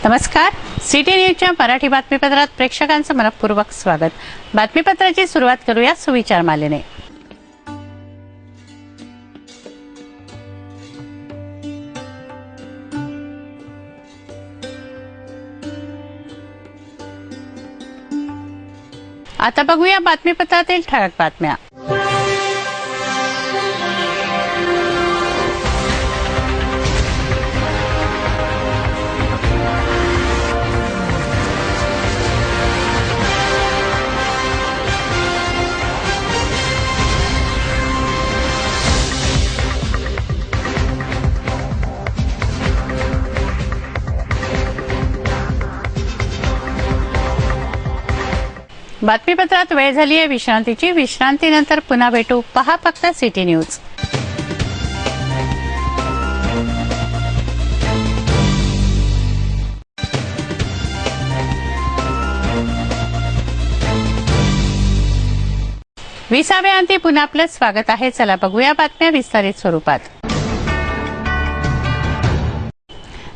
नमस्कार, सिटी न्यूजच्या मराठी बातमीपत्रात प्रेक्षकांचं मनपूर्वक स्वागत। बातमीपत्राची सुरुवात करूया सुविचार मालेने। आता बघूया बातमीपत्रातील ठळक बातम्या। बातमीपत्रात वेळ झाली आहे विश्रांतीची। विश्रांतीनंतर पुन्हा भेटू। पहा फक्त सिटी न्यूज। विसाव्या अंती पुन्हा आपलं स्वागत आहे। चला बघूया बातम्या विस्तारित स्वरूपात।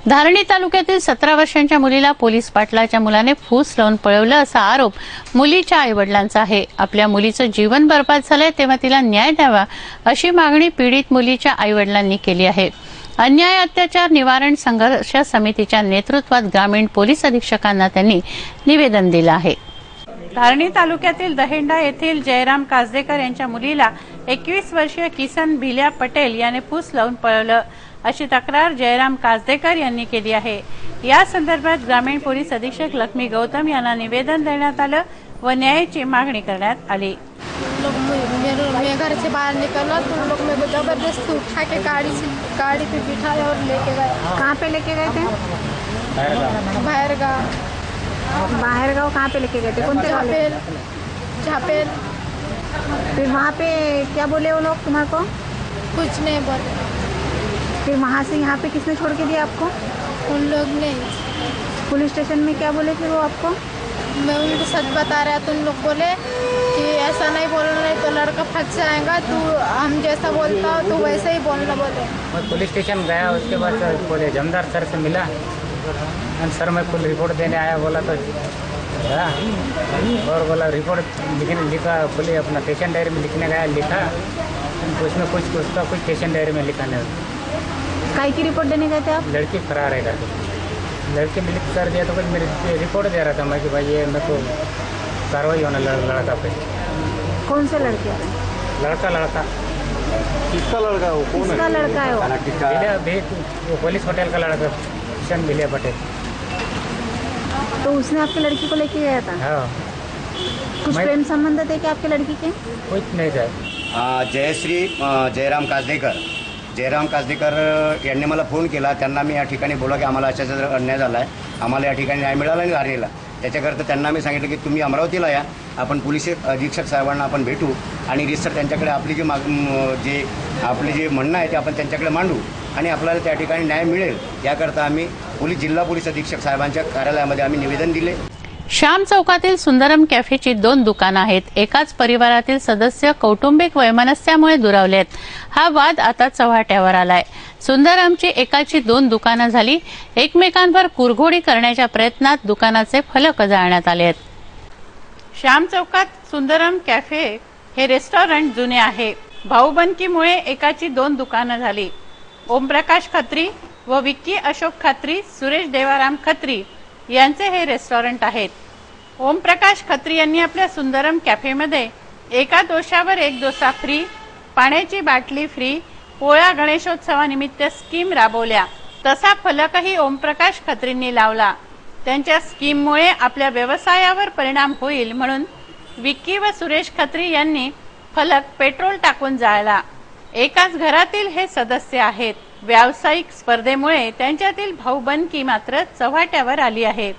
धारणी तालुक्यातील 17 वर्षांच्या मुलीला पोलीस पाटलाच्या मुलाने फूस लावून पळवलं असा आरोप मुलीच्या आईवडिलांचा आहे। आपल्या मुलीचं जीवन बर्बाद झालंय तेव्हा तिला न्याय द्यावा अशी मागणी पीडित मुलीच्या आईवडिलांनी केली आहे। अन्याय अत्याचार निवारण संघर्ष समितीच्या नेतृत्वात ग्रामीण पोलीस अधीक्षकांना त्यांनी निवेदन दिलं आहे। धारणी तालुक्यातील दहेंडा येथील जयराम काजदेकर यांच्या मुलीला 21 वर्षीय किसन भिल्या पटेल याने फूस लावून पळवलं अशी तक्रार जयराम काजदेकर यांनी केली आहे। या संदर्भात ग्रामीण पोलीस अधीक्षक लक्ष्मी गौतम यांना निवेदन देण्यात आलं व न्यायाची मागणी करण्यात आली। मैं घर से बाहर निकला तो उन लोग मेरे को जबरदस्ती उठा के गाड़ी पे बिठाया और लेके गए। कहाँ पे लेके गए थे? बाहर गाँव कहाँ पे लेके गए थे? कौन से वाले? झापेल। फिर वहाँ पे क्या बोले वो लोग तुम्हारे को? कुछ नहीं बोले। फिर वहाँ से यहाँ पे किसने छोड़ के दिया आपको? उन लोग ने। पुलिस स्टेशन में क्या बोले फिर वो आपको? मैं उनको सच बता रहा तो उन लोग बोले कि ऐसा नहीं बोलना, नहीं तो लड़का फंस जाएगा, तू हम जैसा बोलता हो तो वैसे ही बोलना बोले। मैं पुलिस स्टेशन गया, उसके बाद बोले जमदार सर से मिला और सर मैं कुल रिपोर्ट देने आया बोला तो गया और बोला रिपोर्ट लिखा बोले अपना स्टेशन डायरी में लिखने गया, लिखा उसमें कुछ उसका कुछ स्टेशन डायरी में लिखा नहीं। काय की रिपोर्ट देने गए थे आप? लड़की फरार है करके लड़के में लिख कर दिया तो कुछ मेरी रिपोर्ट दे रहा था मैं कि भाई ये मेरे को कार्रवाई होना लड़का पे। कौन से लड़के? लड़का किसका लड़का है वो? कौन किसका लड़का है वो? वो पुलिस होटल का लड़का किशन भिल्या पटेल। तो उसने आपकी लड़की को लेके गया था? हाँ। कुछ प्रेम संबंध थे क्या आपके लड़की के? कुछ नहीं सर। जयश्री जयराम काजदेकर यांनी मला फोन केला। त्यांना मी या ठिकाणी बोला की आम्हाला अशाचा अन्याय झाला आहे, आम्हाला या ठिकाणी न्याय मिळाला नाही धारणीला। त्याच्याकरता त्यांना मी सांगितलं की तुम्ही अमरावतीला या, आपण पोलीस अधीक्षक साहेबांना आपण भेटू आणि रिसर त्यांच्याकडे आपली आपले जे म्हणणं आहे ते आपण त्यांच्याकडे मांडू आणि आपल्याला त्या ठिकाणी न्याय मिळेल याकरता आम्ही जिल्हा पोलीस अधीक्षक साहेबांच्या कार्यालयामध्ये आम्ही निवेदन दिले। श्याम चौकातील सुंदरम कॅफेची 2 दुकानं आहेत। एकाच परिवारातील सदस्य कौटुंबिक वैमनस्यामुळे दुरावलेत। हा वाद आता चव्हाट्यावर आलाय। सुंदरमची एकाची 2 दुकानं झाली। एकमेकांवर कुरघोडी करण्याच्या प्रयत्नात दुकानाचे फलक जाळण्यात आले आहेत। श्याम चौकात सुंदरम कॅफे हे रेस्टॉरंट जुने आहे। भाऊबंदकीमुळे एकाची 2 दुकानं झाली। ओमप्रकाश खत्री व विक्की अशोक खत्री, सुरेश देवाराम खत्री यांचे हे रेस्टॉरंट आहेत। ओमप्रकाश खत्री यांनी आपल्या सुंदरम कॅफेमध्ये एका डोशावर 1 डोसा फ्री, पाण्याची बाटली फ्री, पोळा गणेशोत्सवानिमित्त स्कीम राबवल्या। तसा फलकही ओमप्रकाश खत्रींनी लावला। त्यांच्या स्कीममुळे आपल्या व्यवसायावर परिणाम होईल म्हणून विक्की व सुरेश खत्री यांनी फलक पेट्रोल टाकून जाळला। एकाच घरातील हे सदस्य आहेत। व्यावसायिक स्पर्धेमुळे त्यांच्यातील भाऊबंदकी मात्र चव्हाट्यावर आली आहे।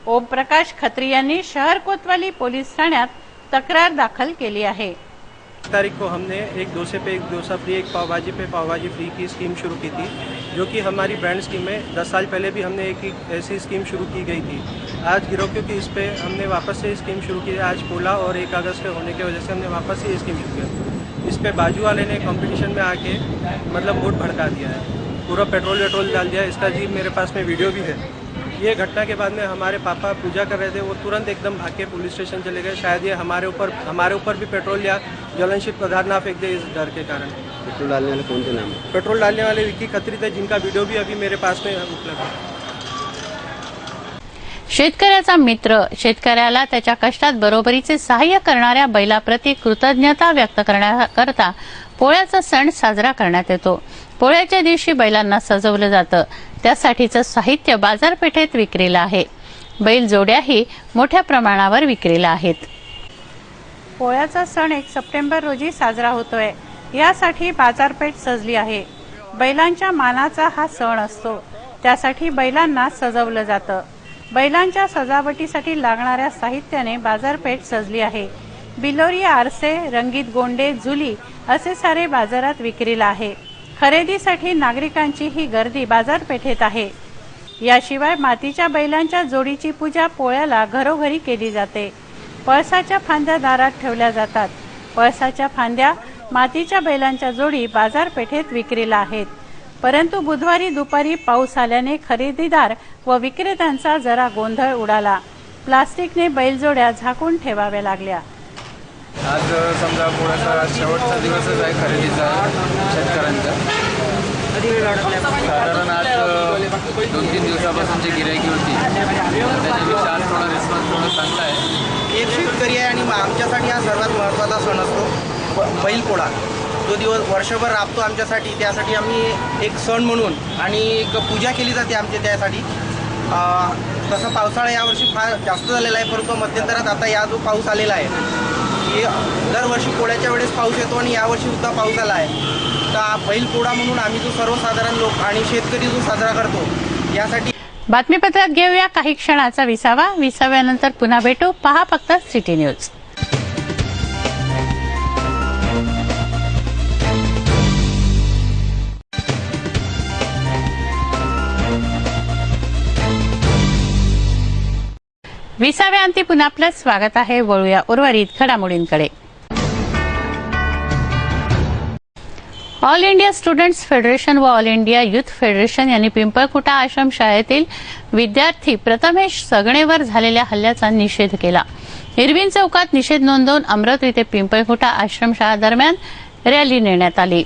ओमप्रकाश खत्री यांनी शहर कोतवाली पोलीस ठाण्यात तक्रार दाखल केली आहे। तारीख को हमने 1 डोसे पे 1 डोसा फ्री, 1 पाव भाजी पे पाव भाजी फ्री की स्कीम शुरू की थी, जो कि हमारी ब्रांड स्कीम है। 10 साल पहले भी हमने एक ऐसी स्कीम शुरू की गई थी। आज गिरोह की इस पे हमने वापस से स्कीम शुरू की है। आज 16 और 1 अगस्त होने की वजह से हमने वापस से स्कीम शुरू की। इस पे बाजू वाले ने कंपटीशन में आके मतलब वोट भड़का दिया है, पूरा पेट्रोल वेट्रोल डाल दिया। इसका जी मेरे पास में वीडियो भी है। ये घटना के बाद में हमारे पापा पूजा कर रहे थे, वो तुरंत एकदम भाग के पुलिस स्टेशन चले गए। शायद ये हमारे ऊपर भी पेट्रोल या ज्वलनशील पदार्थ ना फेंक दे इस डर के कारण। पेट्रोल डालने वाले कौन से नाम है? पेट्रोल डालने वाले विक्की खत्री थे, जिनका वीडियो भी अभी मेरे पास में उपलब्ध है। शेतकऱ्याचा मित्र, शेतकऱ्याला त्याच्या कष्टात बरोबरीचे सहाय्य करणाऱ्या बैलाप्रती कृतज्ञता व्यक्त करण्याकरता पोळ्याचा सण साजरा करण्यात येतो। पोळ्याच्या दिवशी बैलांना सजवलं जातं, त्यासाठीचं साहित्य बाजारपेठेत विक्रीला आहे। बैल जोड्याही मोठ्या प्रमाणावर विक्रीला आहेत। पोळ्याचा सण 1 सप्टेंबर रोजी साजरा होतोय, यासाठी बाजारपेठ सजली आहे। बैलांच्या मानाचा हा सण असतो, त्यासाठी बैलांना सजवलं जातं। बैलांच्या सजावटीसाठी लागणाऱ्या साहित्याने बाजारपेठ सजली आहे। बिलोरी, आरसे, रंगीत गोंडे, झुली असे सारे बाजारात विक्रीला आहे। खरेदीसाठी नागरिकांची ही गर्दी बाजारपेठेत आहे। याशिवाय मातीच्या बैलांच्या जोडीची पूजा पोळ्याला घरोघरी केली जाते। पळसाच्या फांद्या दारात ठेवल्या जातात। पळसाच्या फांद्या मातीच्या बैलांच्या जोडी बाजारपेठेत विक्रीला आहेत। परंतु बुधवारी दुपारी पाऊस आल्याने खरेदीदार व विक्रेत्यांचा जरा गोंधळ उडाला। प्लास्टिकने बैलजोड्या झाकून ठेवाव्या लागल्या। आज समजा पोळ्याचा शेवटचा दिवसच आहे खरेदीचा शेतकऱ्यांचा। साधारण आज 2-3 दिवसापासूनची गिराईकी होती, त्याच्यापेक्षा आज थोडा रिस्पॉन्स थोडा चांगला आहे। एक शेतकरी आहे आणि आमच्यासाठी हा सर्वात महत्त्वाचा सण असतो बैलपोळा। तो दिवस वर्षभर राबतो आमच्यासाठी, त्यासाठी आम्ही एक सण म्हणून आणि एक पूजा केली जाते आमच्या त्यासाठी। तसं पावसाळा यावर्षी फार जास्त झालेला आहे, परंतु मध्यंतरात आता या जो पाऊस आलेला आहे, हे दरवर्षी पोळ्याच्या वेळेस पाऊस येतो आणि यावर्षी सुद्धा पाऊस आला आहे। तर बैलपोळा म्हणून आम्ही जो सर्वसाधारण लोक आणि शेतकरी जो साजरा करतो, यासाठी बातमीपत्रात घेऊया काही क्षणाचा विसावा। विसाव्यानंतर पुन्हा भेटू। पहा फक्त सिटी न्यूज। विसाव्याअंती पुन्हा आपलं स्वागत आहे। वळूया उर्वरित घडामोडींकडे। ऑल इंडिया स्टुडंट्स फेडरेशन व ऑल इंडिया युथ फेडरेशन यांनी पिंपळखुटा आश्रमशाळेतील विद्यार्थी प्रथमेश सगणेवर झालेल्या हल्ल्याचा निषेध केला। इरविन चौकात निषेध नोंदवून अमरावती ते पिंपळखुटा आश्रमशाळा दरम्यान रॅली नेण्यात आली।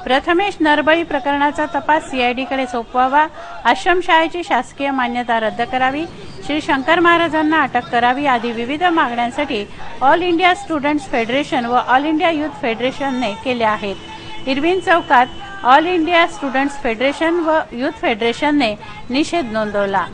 प्रथमेश नरबळी प्रकरणाचा तपास सीआयडीकडे सोपवावा, आश्रमशाळेची शासकीय मान्यता रद्द करावी, श्री शंकर महाराजांना अटक करावी आदी विविध मागण्यांसाठी ऑल इंडिया स्टुडंट्स फेडरेशन व ऑल इंडिया युथ फेडरेशनने केल्या आहेत। इरविन चौकात ऑल इंडिया स्टुडंट्स फेडरेशन व युथ फेडरेशनने निषेध नोंदवला।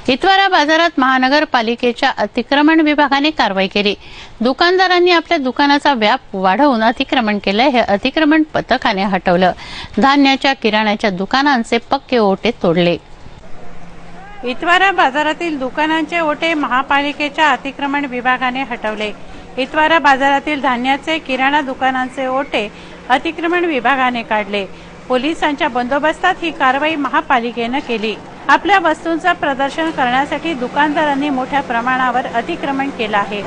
इतवारा बाजारात महानगरपालिकेच्या अतिक्रमण विभागाने कारवाई केली। दुकानदारांनी आपल्या दुकानाचा व्याप वाढवून अतिक्रमण केले। हे अतिक्रमण पथकाने हटवलं। धान्याच्या, किराण्याच्या दुकानांचे पक्के ओटे तोडले। इतवारा बाजारातील दुकानांचे ओटे महापालिकेच्या अतिक्रमण विभागाने हटवले। इतवारा बाजारातील धान्याचे, किराणा दुकानांचे ओटे अतिक्रमण विभागाने काढले। पोलिसांच्या बंदोबस्तात ही कारवाई महापालिकेने केली। आपल्या वस्तूंचं प्रदर्शन करण्यासाठी दुकानदारांनी मोठ्या प्रमाणावर अतिक्रमण केलं आहे।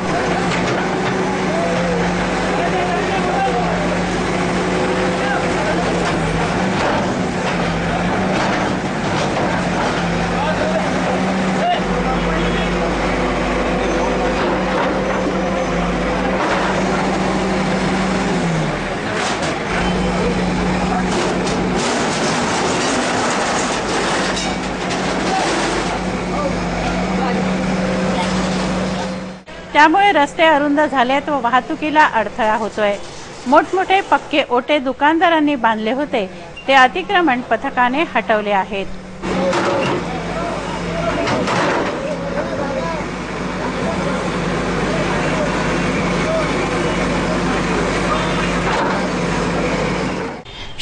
त्यामुळे रस्ते अरुंद झालेत व वाहतुकीला अडथळा होतोय। मोठमोठे पक्के ओटे दुकानदारांनी बांधले होते, ते अतिक्रमण पथकाने हटवले आहेत।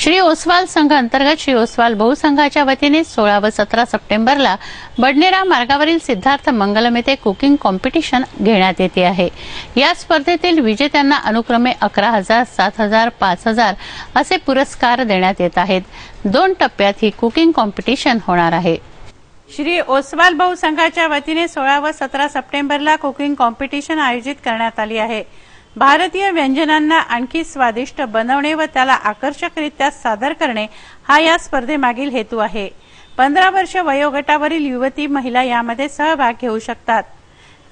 श्री ओसवाल संघ अंतर्गत श्री ओसवाल बहुसंघाच्या वतीने 16 व 17 सप्टेंबरला बडनेरा मार्गावरील सिद्धार्थ मंगलम येथे कुकिंग कॉम्पिटिशन घेण्यात येते आहे। या स्पर्धेतील विजेत्यांना अनुक्रमे 11,000, 7,000, 5,000 असे पुरस्कार देण्यात येत आहेत। 2 टप्प्यात ही कुकिंग कॉम्पिटिशन होणार आहे। श्री ओसवाल बहुसंघाच्या वतीने 16 व 17 सप्टेंबरला कुकिंग कॉम्पिटिशन आयोजित करण्यात आली आहे। भारतीय व्यंजनांना आणखी स्वादिष्ट बनवणे व त्याला आकर्षकरित्या सादर करणे हा या स्पर्धेमागील हेतू आहे। 15 वर्ष वयोगटावरील युवती महिला यामध्ये सहभाग घेऊ शकतात।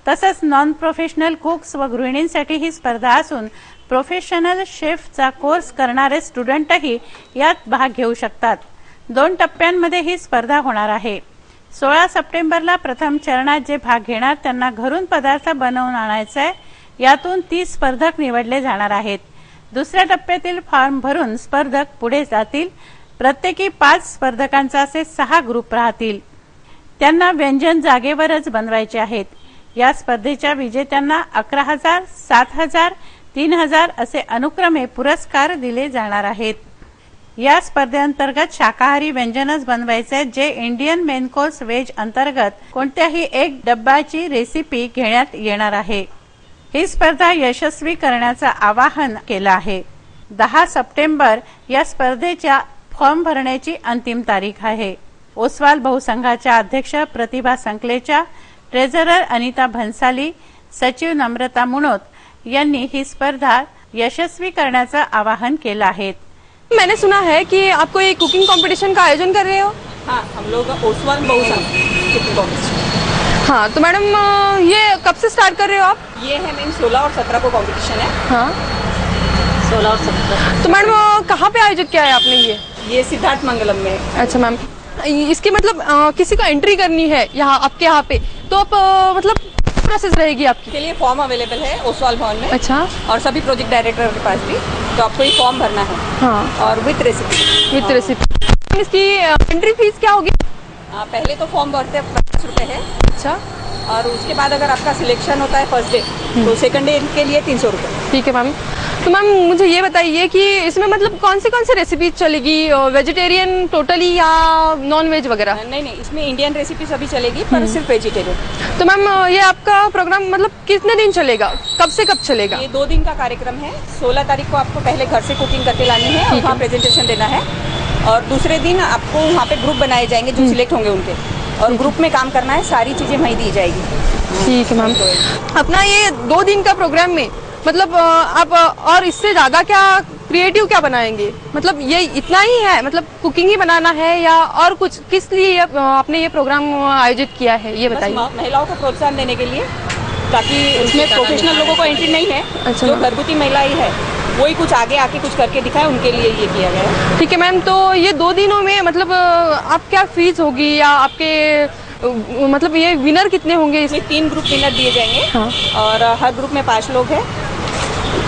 तसंच नॉन प्रोफेशनल कुक्स व गृहिणींसाठी ही स्पर्धा असून प्रोफेशनल शेफचा कोर्स करणारे स्टुडंटही यात भाग घेऊ शकतात। 2 टप्प्यांमध्ये ही स्पर्धा होणार आहे। 16 सप्टेंबरला प्रथम चरणात जे भाग घेणार त्यांना घरून पदार्थ बनवून आणायचे आहे। यातून 30 स्पर्धक निवडले जाणार आहेत। दुसऱ्या टप्प्यातील फॉर्म भरून स्पर्धक पुढे जातील। प्रत्येकी 5 स्पर्धकांचा असे 6 ग्रुप राहतील। त्यांना व्यंजन जागेवरच बनवायचे आहेत। या स्पर्धेच्या विजेत्यांना 11,000, 7,000, 3,000 असे अनुक्रमे पुरस्कार दिले जाणार आहेत। या स्पर्धेअंतर्गत शाकाहारी व्यंजनच बनवायचे जे इंडियन मेन कोर्स व्हेज अंतर्गत कोणत्याही एक डब्याची रेसिपी घेण्यात येणार आहे। ही स्पर्धा यशस्वी करण्याचं आवाहन केलं आहे। 10 सप्टेंबर या स्पर्धेच्या फॉर्म भरण्याची अंतिम तारीख आहे। ओसवाल बहुसंघाच्या अध्यक्ष प्रतिभा संकलेचा, ट्रेझरर अनिता भन्साली, सचिव नम्रता मुनोत यांनी ही स्पर्धा यशस्वी करण्याचं आवाहन केलं आहे। मैंने सुना है कि आप कोई कुकिंग कंपटीशन का आयोजन कर रहे हो? हाँ, हम लोग ओसवाल बहुसंघ कुकिंग कॉम्पिटिशन। हाँ, तो मैडम ये कब से स्टार्ट कर रहे हो आप? ये है मैम 16 और 17 को कंपटीशन है। हाँ, 16 और 17। तो मैडम कहाँ पे आयोजित किया है आपने ये सिद्धार्थ मंगलम में। अच्छा मैम, इसकी मतलब किसी को एंट्री करनी है यहाँ आपके यहाँ पे तो आप मतलब प्रोसेस रहेगी आपकी? के लिए फॉर्म अवेलेबल है ओसवाल भवन में। अच्छा, और सभी प्रोजेक्ट डायरेक्टर के पास भी, तो आपको ये फॉर्म भरना है। हाँ, और विथ रेसिपी। इसकी एंट्री फीस क्या होगी? पहले तो फॉर्म भरते 50 रुपए है। अच्छा, और उसके बाद अगर आपका सिलेक्शन होता है फर्स्ट डे तो सेकंड डे के लिए 300 रुपए। ठीक है मैम। तो मैम मुझे ये बताइए कि इसमें मतलब कौन सी रेसिपीज चलेगी, वेजिटेरियन टोटली या नॉन वेज वगैरह? नहीं, इसमें इंडियन रेसिपी सभी चलेगी पर सिर्फ वेजिटेरियन। तो मैम ये आपका प्रोग्राम मतलब कितने दिन चलेगा, कब से कब चलेगा? ये 2 दिन का कार्यक्रम है। 16 तारीख को आपको पहले घर से कुकिंग करके लानी है और वहाँ प्रेजेंटेशन देना है। और दूसरे दिन आपको वहाँ पे ग्रुप बनाए जाएंगे जो सिलेक्ट होंगे उनके, और ग्रुप में काम करना है। सारी चीजें वहीं दी जाएगी। ठीक है मैम। अपना ये 2 दिन का प्रोग्राम में मतलब आप और इससे ज्यादा क्या क्रिएटिव क्या बनाएंगे? मतलब ये इतना ही है, मतलब कुकिंग ही बनाना है या और कुछ? किस लिए आपने ये प्रोग्राम आयोजित किया है ये बताइए। महिलाओं को प्रोत्साहन देने के लिए, ताकि इसमें प्रोफेशनल लोगों को एंट्री नहीं है। अच्छा, जो घरगुती महिला ही है वही कुछ आगे आके कुछ करके दिखाए, उनके लिए ये किया गया है। ठीक है मैम। तो ये 2 दिनों में मतलब आप क्या फीस होगी या आपके मतलब ये विनर कितने होंगे? इसमें 3 ग्रुप विनर दिए जाएंगे। हाँ। और हर ग्रुप में 5 लोग हैं।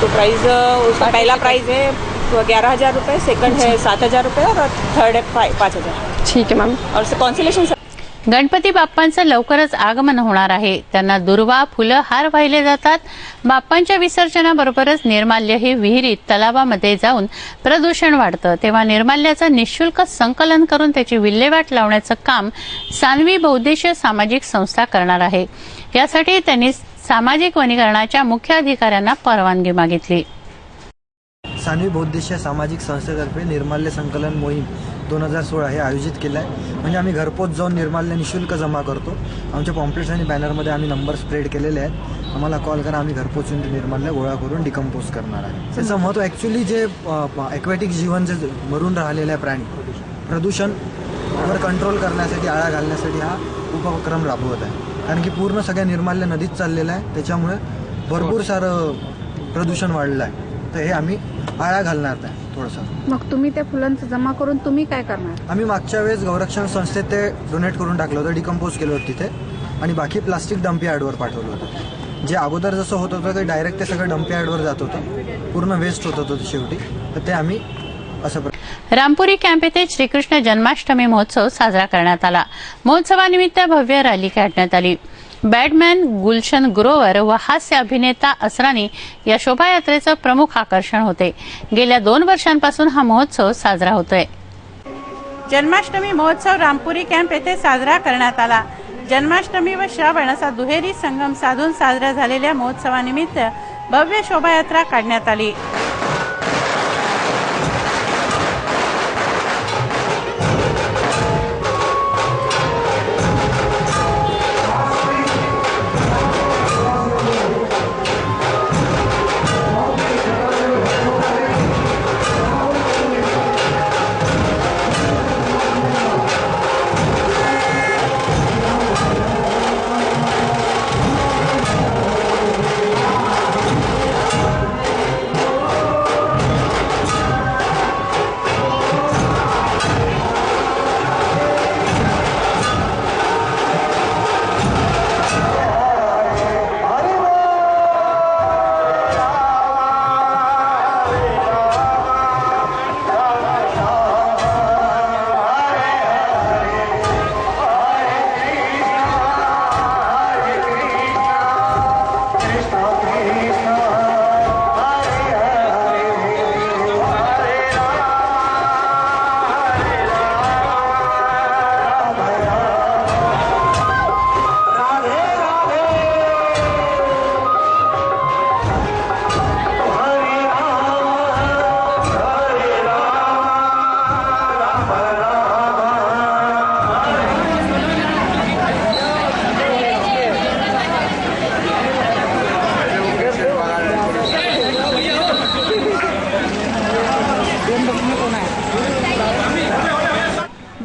तो प्राइस उसका पहला प्राइस है 11,000 रुपये, सेकंड है 7,000 रुपये और थर्ड है 5,000। ठीक है मैम। और कॉन्सोलेशन गणपती बाप्पांचं लवकरच आगमन होणार आहे। त्यांना दुर्वा, फुलं, हार वाहिले जातात। बाप्पांच्या विसर्जनाबरोबरच निर्माल्यही विहिरीत, तलावामध्ये जाऊन प्रदूषण वाढतं, तेव्हा निर्माल्याचं निःशुल्क संकलन करून त्याची विल्हेवाट लावण्याचं काम सान्वी बहुउद्देशीय सामाजिक संस्था करणार आहे। यासाठी त्यांनी सामाजिक वनीकरणाच्या मुख्य अधिकाऱ्यांना परवानगी मागितली। सान्वी बहुउद्देशीय सामाजिक संस्थेतर्फे निर्माल्य संकलन मोहीम 2016 हे आयोजित केलं आहे। म्हणजे आम्ही घरपोच जाऊन निर्माल्य निःशुल्क जमा करतो। आमच्या पॉम्पलेट्स आणि बॅनरमध्ये आम्ही नंबर स्प्रेड केलेले आहेत। आम्हाला कॉल करा, आम्ही घरपोच निर्माल्य गोळा करून डिकम्पोज करणार आहे। त्याचं महत्त्व ॲक्च्युली जे ॲक्वॅटिक जीवन जे मरून राहिलेलं आहे प्राणी प्रदूषणवर कंट्रोल करण्यासाठी, आळा घालण्यासाठी हा उपक्रम राबवत आहे। कारण की पूर्ण सगळ्या निर्माल्य नदीत चाललेलं आहे, त्याच्यामुळे भरपूर सारं प्रदूषण वाढलं आहे। तर हे आम्ही आळा घालणार आहे थोडंसं। मग तुम्ही त्या फुलांचं जमा करून तुम्ही काय करणार? आम्ही मागच्या वेळेस गौरक्षण संस्थेत ते डोनेट करून टाकलं होतं, डिकम्पोज केलं होतं तिथे, आणि बाकी प्लास्टिक डम्प यार्डवर पाठवलं होतं। जे अगोदर जसं होत होतं ते डायरेक्ट ते सगळं डम्प यार्डवर जात होतं, पूर्ण वेस्ट होत होतं शेवटी। तर ते आम्ही असं रामपुरी कॅम्प येथे श्रीकृष्ण जन्माष्टमी महोत्सव साजरा करण्यात आला। महोत्सवानिमित्त भव्य रॅली काढण्यात आली। बॅडमॅन गुलशन ग्रोवर व हास्य अभिनेता असरानी या शोभायात्रेचं प्रमुख आकर्षण होते. गेल्या 2 वर्षांपासून हा महोत्सव साजरा होतोय. जन्माष्टमी महोत्सव रामपुरी कॅम्प येथे साजरा करण्यात आला. जन्माष्टमी व श्रावण असा दुहेरी संगम साधून साजऱ्या झालेल्या महोत्सवानिमित्त भव्य शोभायात्रा काढण्यात आली.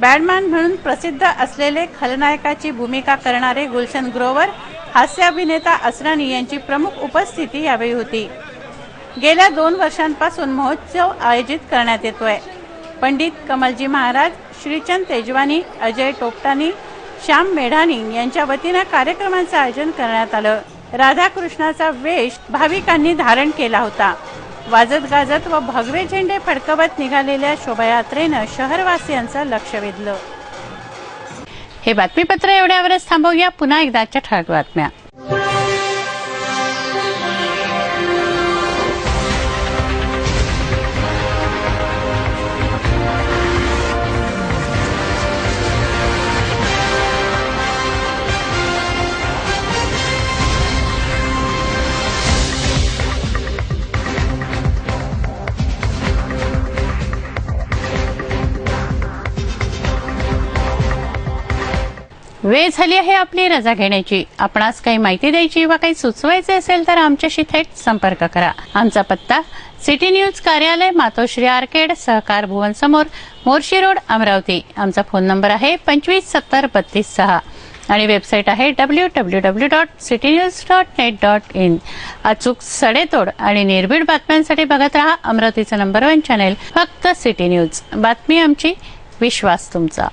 बॅडमॅन म्हणून प्रसिद्ध असलेले खलनायकाची भूमिका करणारे गुलशन ग्रोवर, हास्य अभिनेता असरानी यांची प्रमुख उपस्थिती यावेळी होती. गेल्या 2 वर्षांपासून महोत्सव आयोजित करण्यात येतोय. पंडित कमलजी महाराज, श्रीचंद तेजवानी, अजय टोपटानी, श्याम मेढानी यांच्या वतीनं कार्यक्रमांचं आयोजन करण्यात आलं. राधाकृष्णाचा वेश भाविकांनी धारण केला होता. वाजत गाजत व भगवे झेंडे फडकवत निघालेल्या शोभायात्रेनं शहरवासियांचं लक्ष वेधलं. हे बातमीपत्र एवढ्यावरच थांबवूया. पुन्हा एकदाच्या ठळक बातम्या. वेळ झाली आहे आपली रजा घेण्याची. आपणास काही माहिती द्यायची वा काही सुचवायचे असेल तर आमच्याशी थेट संपर्क करा. आमचा पत्ता सिटी न्यूज कार्यालय, मातोश्री आर्केड, सहकार भुवन समोर, मोर्शी रोड, अमरावती. आमचा फोन नंबर आहे 25703236 आणि वेबसाईट आहे www.citynews.net.in. अचूक सडेतोड आणि निर्भीड बातम्यांसाठी बघत रहा अमरावतीचं नंबर 1 चॅनेल, फक्त सिटी न्यूज. बातमी आमची, विश्वास तुमचा.